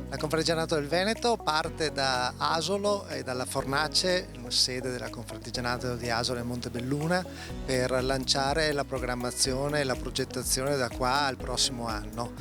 La Confartigianato del Veneto parte da Asolo e dalla Fornace, sede della Confartigianato di Asolo e Montebelluna, per lanciare la programmazione e la progettazione da qua al prossimo anno.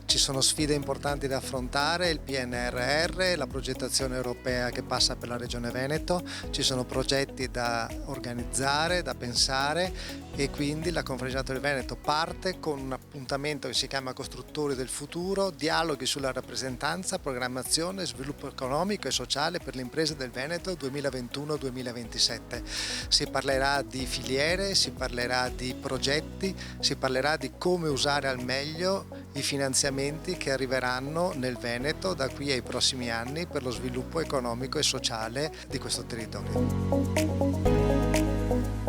Ci sono sfide importanti da affrontare, il PNRR, la progettazione europea che passa per la Regione Veneto, ci sono progetti da organizzare, da pensare, e quindi la Confartigianato del Veneto parte con un appuntamento che si chiama Costruttori del Futuro, dialoghi sulla rappresentanza, programmazione, sviluppo economico e sociale per le imprese del Veneto 2021-2027. Si parlerà di filiere, si parlerà di progetti, si parlerà di come usare al meglio i finanziamenti che arriveranno nel Veneto da qui ai prossimi anni per lo sviluppo economico e sociale di questo territorio.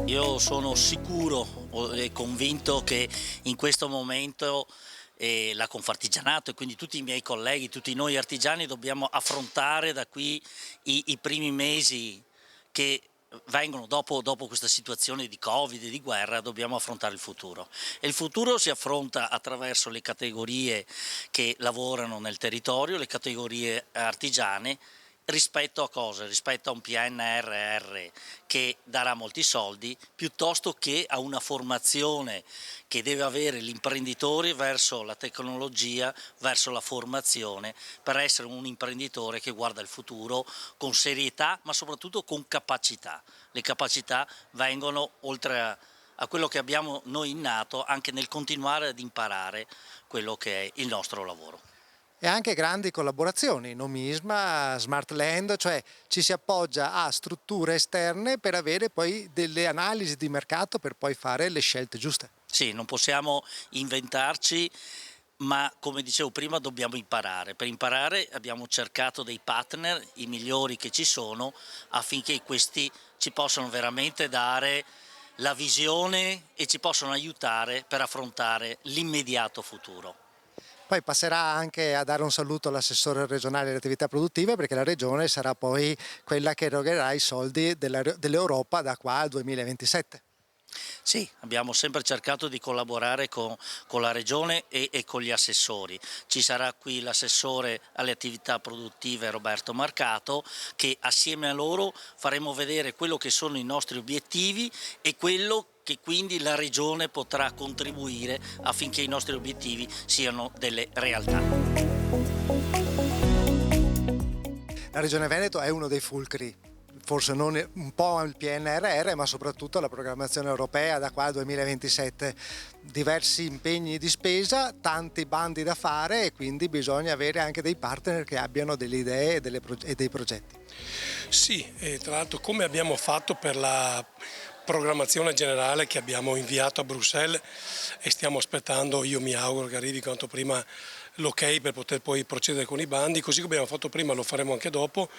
Io sono sicuro e convinto che in questo momento la Confartigianato e quindi tutti i miei colleghi, tutti noi artigiani dobbiamo affrontare da qui i primi mesi che vengono dopo questa situazione di Covid e di guerra. Dobbiamo affrontare il futuro e il futuro si affronta attraverso le categorie che lavorano nel territorio, le categorie artigiane. Rispetto a cosa? Rispetto a un PNRR che darà molti soldi, piuttosto che a una formazione che deve avere l'imprenditore verso la tecnologia, verso la formazione, per essere un imprenditore che guarda il futuro con serietà, ma soprattutto con capacità. Le capacità vengono oltre a quello che abbiamo noi innato, anche nel continuare ad imparare quello che è il nostro lavoro. E anche grandi collaborazioni, Nomisma, Smartland, cioè ci si appoggia a strutture esterne per avere poi delle analisi di mercato per poi fare le scelte giuste. Sì, non possiamo inventarci, ma come dicevo prima dobbiamo imparare. Per imparare abbiamo cercato dei partner, i migliori che ci sono, affinché questi ci possano veramente dare la visione e ci possano aiutare per affrontare l'immediato futuro. Poi passerà anche a dare un saluto all'assessore regionale delle attività produttive, perché la regione sarà poi quella che erogherà i soldi dell'Europa da qua al 2027. Sì, abbiamo sempre cercato di collaborare con la Regione e con gli assessori. Ci sarà qui l'assessore alle attività produttive Roberto Marcato, che assieme a loro faremo vedere quello che sono i nostri obiettivi e quello che quindi la Regione potrà contribuire affinché i nostri obiettivi siano delle realtà. La Regione Veneto è uno dei fulcri, forse non un po' il PNRR, ma soprattutto la programmazione europea da qua al 2027. Diversi impegni di spesa, tanti bandi da fare, e quindi bisogna avere anche dei partner che abbiano delle idee e dei progetti. Sì, e tra l'altro come abbiamo fatto per la programmazione generale che abbiamo inviato a Bruxelles e stiamo aspettando, io mi auguro che arrivi quanto prima l'ok per poter poi procedere con i bandi, così come abbiamo fatto prima lo faremo anche dopo,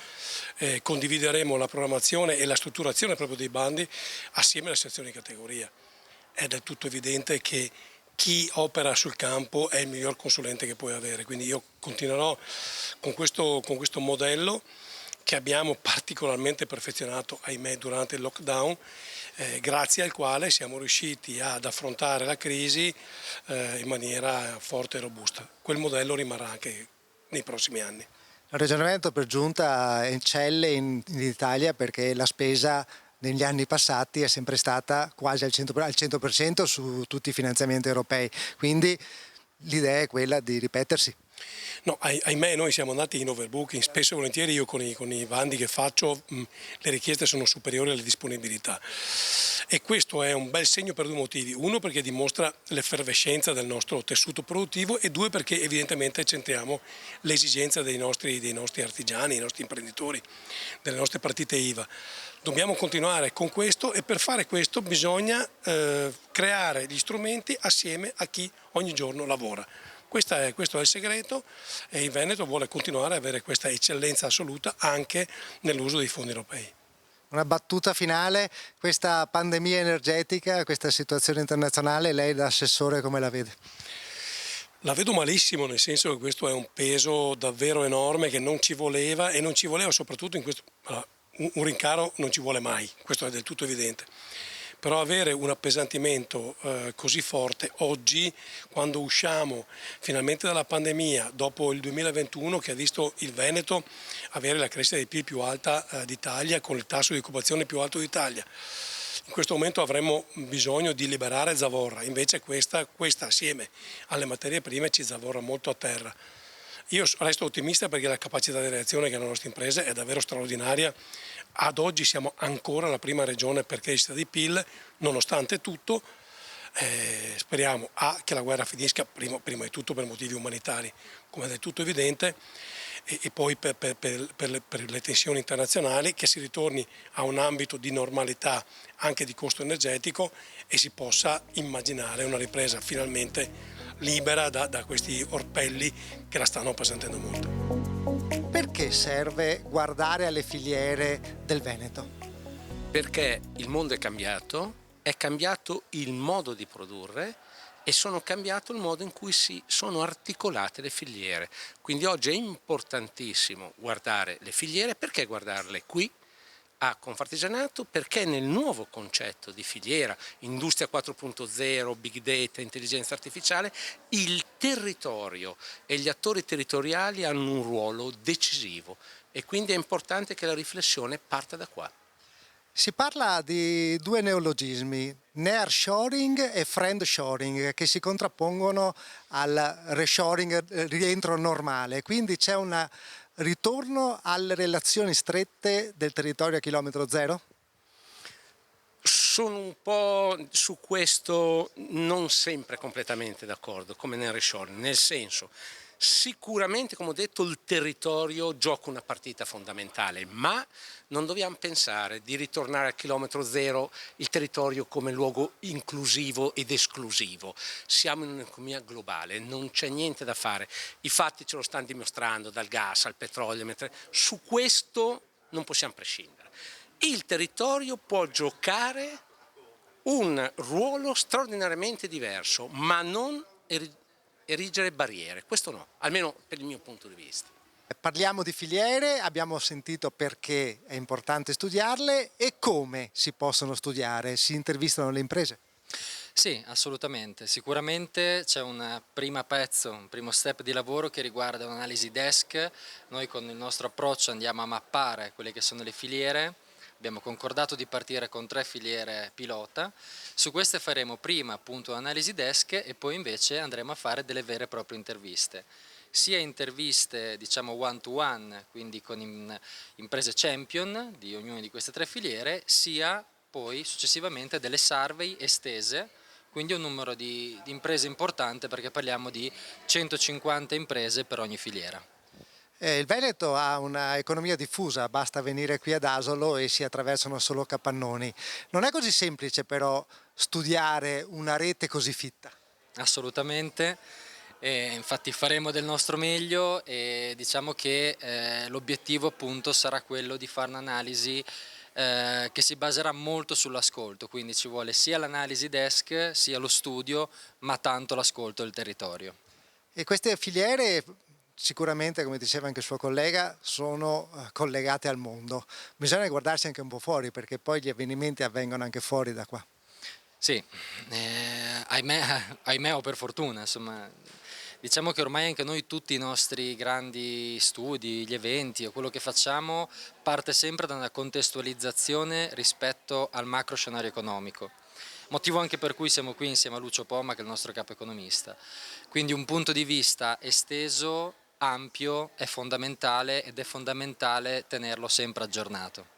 condivideremo la programmazione e la strutturazione proprio dei bandi assieme alle sezioni di categoria. È del tutto evidente che chi opera sul campo è il miglior consulente che puoi avere, quindi io continuerò con questo modello che abbiamo particolarmente perfezionato, ahimè, durante il lockdown, grazie al quale siamo riusciti ad affrontare la crisi in maniera forte e robusta. Quel modello rimarrà anche nei prossimi anni. La Regione Veneto per giunta eccelle in Italia perché la spesa negli anni passati è sempre stata quasi al 100% su tutti i finanziamenti europei, quindi l'idea è quella di ripetersi. No, ahimè noi siamo andati in overbooking, spesso e volentieri io con i bandi che faccio le richieste sono superiori alle disponibilità e questo è un bel segno per due motivi: uno perché dimostra l'effervescenza del nostro tessuto produttivo e due perché evidentemente centriamo l'esigenza dei nostri artigiani, dei nostri imprenditori, delle nostre partite IVA. Dobbiamo continuare con questo e per fare questo bisogna creare gli strumenti assieme a chi ogni giorno lavora. Questo è il segreto e il Veneto vuole continuare ad avere questa eccellenza assoluta anche nell'uso dei fondi europei. Una battuta finale, questa pandemia energetica, questa situazione internazionale, lei da assessore come la vede? La vedo malissimo, nel senso che questo è un peso davvero enorme che non ci voleva e non ci voleva soprattutto in questo. Un rincaro non ci vuole mai, questo è del tutto evidente. però avere un appesantimento così forte oggi, quando usciamo finalmente dalla pandemia, dopo il 2021 che ha visto il Veneto avere la crescita dei PIL più alta d'Italia, con il tasso di occupazione più alto d'Italia. In questo momento avremmo bisogno di liberare zavorra, invece questa assieme alle materie prime ci zavorra molto a terra. Io resto ottimista perché la capacità di reazione che hanno le nostre imprese è davvero straordinaria. Ad oggi siamo ancora la prima regione per crescita di PIL, nonostante tutto. Speriamo che la guerra finisca prima di tutto per motivi umanitari, come è del tutto evidente, e poi per le tensioni internazionali, che si ritorni a un ambito di normalità anche di costo energetico e si possa immaginare una ripresa finalmente libera da questi orpelli che la stanno appesantendo molto. Perché serve guardare alle filiere del Veneto? Perché il mondo è cambiato il modo di produrre e sono cambiato il modo in cui si sono articolate le filiere. Quindi oggi è importantissimo guardare le filiere. Perché guardarle qui a Confartigianato? Perché nel nuovo concetto di filiera, industria 4.0, big data, intelligenza artificiale, il territorio e gli attori territoriali hanno un ruolo decisivo e quindi è importante che la riflessione parta da qua. Si parla di due neologismi, nearshoring e friendshoring, che si contrappongono al reshoring, rientro normale, quindi c'è un ritorno alle relazioni strette del territorio a chilometro zero? Sono un po' su questo non sempre completamente d'accordo, come nel reshoring, nel senso, sicuramente, come ho detto, il territorio gioca una partita fondamentale, ma non dobbiamo pensare di ritornare al chilometro zero il territorio come luogo inclusivo ed esclusivo. Siamo in un'economia globale, non c'è niente da fare. I fatti ce lo stanno dimostrando, dal gas al petrolio, su questo non possiamo prescindere. Il territorio può giocare un ruolo straordinariamente diverso, ma non erigere barriere, questo no, almeno per il mio punto di vista. Parliamo di filiere, abbiamo sentito perché è importante studiarle e come si possono studiare, si intervistano le imprese. Sì, assolutamente. Sicuramente c'è un primo step di lavoro che riguarda un'analisi desk. Noi con il nostro approccio andiamo a mappare quelle che sono le filiere. Abbiamo concordato di partire con 3 filiere pilota. Su queste faremo prima appunto un'analisi desk e poi invece andremo a fare delle vere e proprie interviste. Sia interviste diciamo one to one, quindi con imprese champion di ognuna di queste 3 filiere, sia poi successivamente delle survey estese, quindi un numero di imprese importante perché parliamo di 150 imprese per ogni filiera. Il Veneto ha un'economia diffusa, basta venire qui ad Asolo e si attraversano solo capannoni. Non è così semplice però studiare una rete così fitta. Assolutamente, infatti faremo del nostro meglio e diciamo che l'obiettivo appunto sarà quello di fare un'analisi che si baserà molto sull'ascolto, quindi ci vuole sia l'analisi desk sia lo studio, ma tanto l'ascolto del territorio. E queste filiere sicuramente, come diceva anche il suo collega, sono collegate al mondo. Bisogna guardarsi anche un po' fuori perché poi gli avvenimenti avvengono anche fuori da qua. Sì, ahimè o per fortuna, insomma, diciamo che ormai anche noi tutti i nostri grandi studi, gli eventi o quello che facciamo parte sempre da una contestualizzazione rispetto al macro scenario economico. Motivo anche per cui siamo qui insieme a Lucio Pomma che è il nostro capo economista. Quindi un punto di vista esteso, ampio, è fondamentale ed è fondamentale tenerlo sempre aggiornato.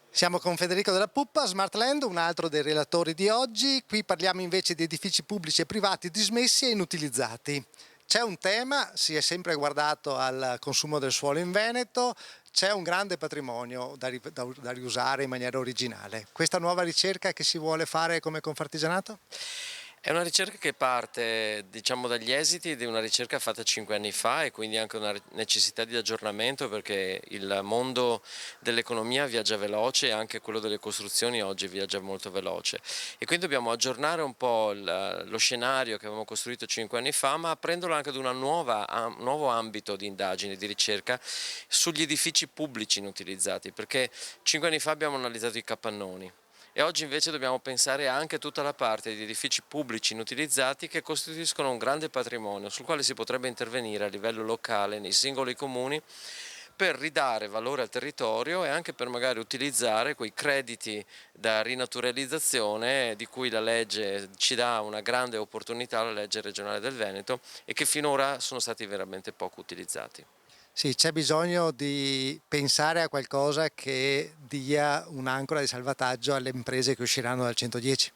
Siamo con Federico Della Puppa, Smartland, un altro dei relatori di oggi. Qui parliamo invece di edifici pubblici e privati dismessi e inutilizzati. C'è un tema, si è sempre guardato al consumo del suolo in Veneto, c'è un grande patrimonio da riusare in maniera originale. Questa nuova ricerca che si vuole fare come Confartigianato? È una ricerca che parte, diciamo, dagli esiti di una ricerca fatta 5 anni fa e quindi anche una necessità di aggiornamento perché il mondo dell'economia viaggia veloce e anche quello delle costruzioni oggi viaggia molto veloce e quindi dobbiamo aggiornare un po' lo scenario che avevamo costruito 5 anni fa, ma aprenderlo anche ad un nuovo ambito di indagine, di ricerca sugli edifici pubblici inutilizzati, perché 5 anni fa abbiamo analizzato i capannoni. e oggi invece dobbiamo pensare anche a tutta la parte di edifici pubblici inutilizzati che costituiscono un grande patrimonio sul quale si potrebbe intervenire a livello locale nei singoli comuni per ridare valore al territorio e anche per magari utilizzare quei crediti da rinaturalizzazione di cui la legge ci dà una grande opportunità, la legge regionale del Veneto, e che finora sono stati veramente poco utilizzati. Sì, c'è bisogno di pensare a qualcosa che dia un'ancora di salvataggio alle imprese che usciranno dal 110.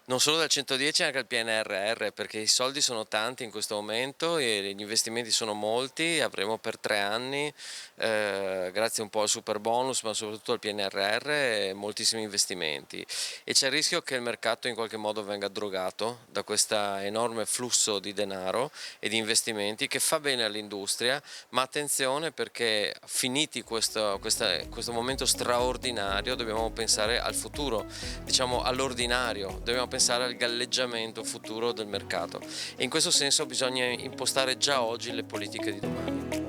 Non solo dal 110, anche al PNRR, perché i soldi sono tanti in questo momento e gli investimenti sono molti, avremo per 3 anni, grazie un po' al super bonus ma soprattutto al PNRR, moltissimi investimenti, e c'è il rischio che il mercato in qualche modo venga drogato da questo enorme flusso di denaro e di investimenti che fa bene all'industria, ma attenzione, perché finiti questo momento straordinario dobbiamo pensare al futuro, diciamo all'ordinario, dobbiamo pensare al galleggiamento futuro del mercato, e in questo senso bisogna impostare già oggi le politiche di domani.